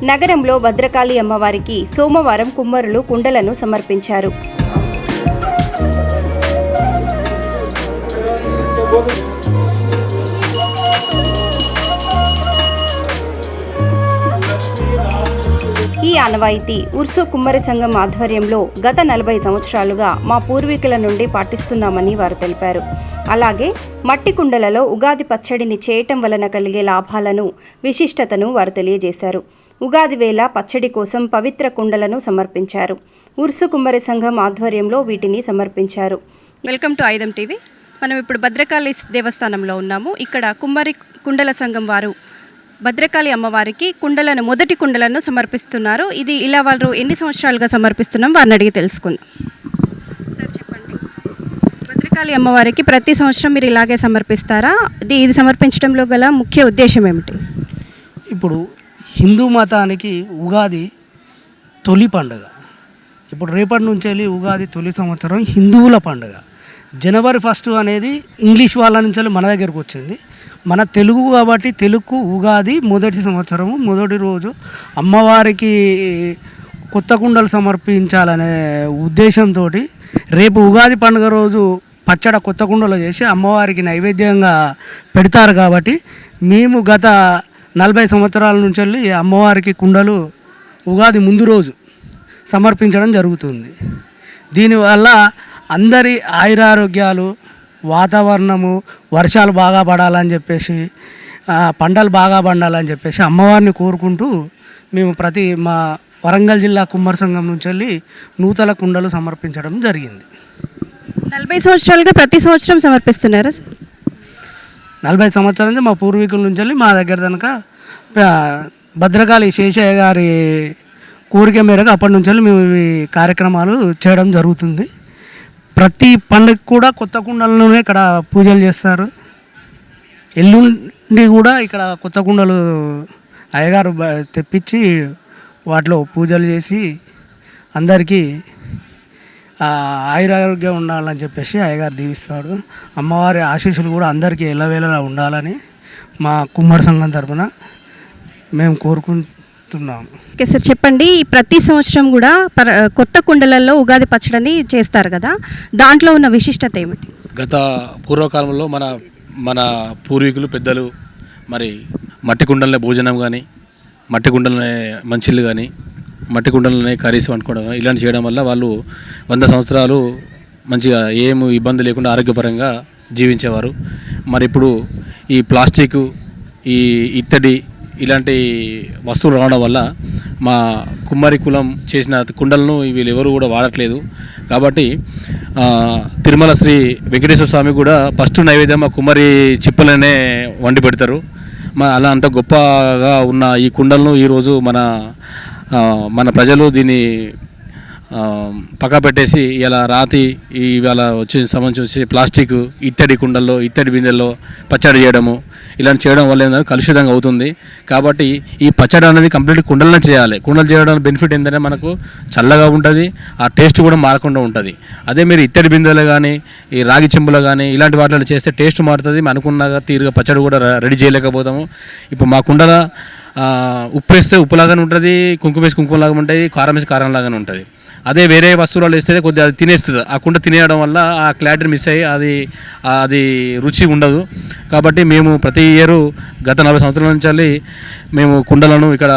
నగరంలో భద్రకాళి అమ్మవారికి సోమవారం కుమ్మరులు కుండలను సమర్పించారు. ఈ ఆనవాయితీ ఉర్సు కుమ్మరి సంఘం ఆధ్వర్యంలో గత 40 సంవత్సరాలుగా మా పూర్వీకుల నుండి పాటిస్తున్నామని వారు తెలిపారు. అలాగే మట్టి కుండలలో ఉగాది పచ్చడిని చేయటం వలన కలిగే లాభాలను, విశిష్టతను వారు తెలియజేశారు. ఉగాది వేళ పచ్చడి కోసం పవిత్ర కుండలను సమర్పించారు. ఉర్సు కుమ్మరి సంఘం ఆధ్వర్యంలో వీటిని సమర్పించారు. వెల్కమ్ టు ఐదం టీవీ. మనం ఇప్పుడు భద్రకాళి దేవస్థానంలో ఉన్నాము. ఇక్కడ కుమ్మరి కుండల సంఘం వారు భద్రకాళి అమ్మవారికి మొదటి కుండలను సమర్పిస్తున్నారు. ఇది ఇలా వాళ్ళు ఎన్ని సంవత్సరాలుగా సమర్పిస్తున్నాం వారిని అడిగి తెలుసుకుందాం. సార్ చెప్పండి, భద్రకాళి అమ్మవారికి ప్రతి సంవత్సరం మీరు ఇలాగే సమర్పిస్తారా? ఇది సమర్పించడంలో గల ముఖ్య ఉద్దేశం ఏమిటి? ఇప్పుడు హిందూ మతానికి ఉగాది తొలి పండుగ. ఇప్పుడు రేపటి నుంచి వెళ్ళి ఉగాది తొలి సంవత్సరం హిందువుల పండుగ. జనవరి 1 అనేది ఇంగ్లీష్ వాళ్ళ నుంచి మన దగ్గరకు వచ్చింది. మన తెలుగు కాబట్టి తెలుగు ఉగాది మొదటి సంవత్సరము, మొదటి రోజు అమ్మవారికి కొత్త కుండలు సమర్పించాలనే ఉద్దేశంతో రేపు ఉగాది పండుగ రోజు పచ్చడి కొత్త కుండలు చేసి అమ్మవారికి నైవేద్యంగా పెడతారు. కాబట్టి మేము గత 40 సంవత్సరాల నుంచి వెళ్ళి అమ్మవారికి కుండలు ఉగాది ముందు రోజు సమర్పించడం జరుగుతుంది. దీనివల్ల అందరి ఆయురారోగ్యాలు, వాతావరణము, వర్షాలు బాగా పడాలని చెప్పేసి, పంటలు బాగా పండాలని చెప్పేసి అమ్మవారిని కోరుకుంటూ మేము మా వరంగల్ జిల్లా కుమ్మరి సంఘం నుంచి వెళ్ళి నూతన కుండలు సమర్పించడం జరిగింది. 40 సంవత్సరాలుగా ప్రతి సంవత్సరం సమర్పిస్తున్నారా? 40 సంవత్సరాల నుంచి మా పూర్వీకుల నుంచి వెళ్ళి మా దగ్గర కనుక భద్రకాళి శేషయ్య గారి కోరిక మేరకు అప్పటి నుంచి వెళ్ళి మేము ఈ కార్యక్రమాలు చేయడం జరుగుతుంది. ప్రతి పండుగ కూడా కొత్త కుండలలోనే ఇక్కడ పూజలు చేస్తారు. ఎల్లుండి కూడా ఇక్కడ కొత్త కుండలు అయ్యగారు తెప్పించి వాటిలో పూజలు చేసి అందరికీ ఆయురారోగ్యం ఉండాలని చెప్పేసి అయ్యగారు దీవిస్తాడు. అమ్మవారి ఆశీస్సులు కూడా అందరికీ ఎల్లవేళలా ఉండాలని మా కుమ్మరి సంఘం తరఫున మేము కోరుకుంటున్నాము. ఓకే సార్, చెప్పండి, ప్రతి సంవత్సరం కూడా కొత్త కుండలలో ఉగాది పచ్చడిని చేస్తారు కదా, దాంట్లో ఉన్న విశిష్టత ఏమిటి? గత పూర్వకాలంలో మన పూర్వీకులు పెద్దలు మరి మట్టి కుండలనే భోజనం కానీ, మట్టి కుండలనే మంచిళ్ళు కానీ, మట్టి కుండలనే కర్రీస్ వండుకోవడం ఇలాంటి చేయడం వల్ల వాళ్ళు 100 సంవత్సరాలు మంచిగా ఏమి ఇబ్బంది లేకుండా ఆరోగ్యపరంగా జీవించేవారు. మరి ఇప్పుడు ఈ ప్లాస్టిక్, ఈ ఇత్తడి ఇలాంటి వస్తువులు రావడం వల్ల మా కుమ్మరి కులం చేసిన కుండలను వీళ్ళు ఎవరు కూడా వాడట్లేదు. కాబట్టి తిరుమల శ్రీ వెంకటేశ్వర స్వామి కూడా ఫస్ట్ నైవేద్యం మా కుమ్మరి చిప్పలనే వండి పెడతారు. అలా అంత గొప్పగా ఉన్న ఈ కుండలను ఈరోజు మన ప్రజలు దీన్ని పక్క పెట్టేసి ఇలా ఇవాళ సంబంధించి ప్లాస్టిక్, ఇత్తడి కుండల్లో, ఇత్తడి బిందెల్లో పచ్చడి చేయడము ఇలాంటి చేయడం వల్ల ఏంటంటే కలుషితంగా అవుతుంది. కాబట్టి ఈ పచ్చడి అనేది కంప్లీట్ కుండలనే చేయాలి. కుండలు చేయడం బెనిఫిట్ ఏంటంటే మనకు చల్లగా ఉంటుంది, ఆ టేస్ట్ కూడా మారకుండా ఉంటుంది. అదే మీరు ఇత్తడి బిందెలు కానీ, ఈ రాగి చెంబులు కానీ ఇలాంటి వాటిలో చేస్తే టేస్ట్ మారుతుంది. అనుకున్నాగా తీరుగా పచ్చడి కూడా రెడీ చేయలేకపోతాము. ఇప్పుడు మా కుండల ఉప్పు వేస్తే ఉప్పులాగానే ఉంటుంది, కుంకుమ వేసి కుంకుమలాగా ఉంటుంది, కారం వేసి కారంలాగానే ఉంటుంది. అదే వేరే వస్తువులు వేస్తే కొద్దిగా అది తినేస్తుంది. ఆ కుండ తినేయడం వల్ల ఆ క్లారిటీ మిస్ అయ్యి అది రుచి ఉండదు. కాబట్టి మేము ప్రతి ఇయర్ గత 40 సంవత్సరాల నుంచి మేము కుండలను ఇక్కడ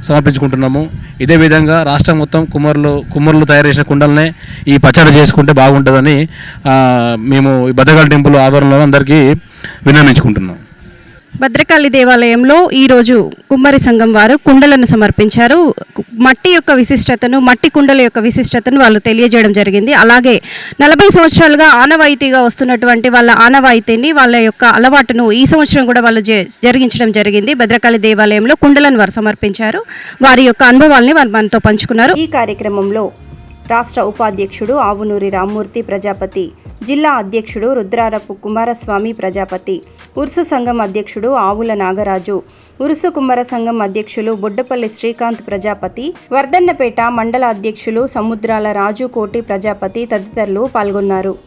సమర్పించుకుంటున్నాము. ఇదే విధంగా రాష్ట్రం మొత్తం కుమ్మరులు తయారు చేసిన కుండలనే ఈ పచ్చడి చేసుకుంటే బాగుంటుందని మేము ఈ భద్రకాళి టెంపుల్ ఆవరణలో అందరికీ విన్నవించుకుంటున్నాం. భద్రకాళి దేవాలయంలో ఈరోజు కుమ్మరి సంఘం వారు కుండలను సమర్పించారు. మట్టి కుండల యొక్క విశిష్టతను వాళ్ళు తెలియజేయడం జరిగింది. అలాగే 40 సంవత్సరాలుగా ఆనవాయితీగా వస్తున్నటువంటి వాళ్ళ ఆనవాయితీని, వాళ్ళ యొక్క అలవాటును ఈ సంవత్సరం కూడా వాళ్ళు జరిగించడం జరిగింది. భద్రకాళి దేవాలయంలో కుండలను వారు సమర్పించారు. వారి యొక్క అనుభవాల్ని వారు మనతో పంచుకున్నారు. ఈ కార్యక్రమంలో రాష్ట్ర ఉపాధ్యక్షుడు ఆవునూరి రామ్మూర్తి ప్రజాపతి, జిల్లా అధ్యక్షుడు రుద్రారపు కుమారస్వామి ప్రజాపతి, ఉర్సు సంఘం అధ్యక్షుడు ఆవుల నాగరాజు, ఉరుసు కుమ్మర సంఘం అధ్యక్షులు బొడ్డపల్లి శ్రీకాంత్ ప్రజాపతి, వర్ధన్నపేట మండల అధ్యక్షులు సముద్రాల రాజు కోటి ప్రజాపతి తదితరులు పాల్గొన్నారు.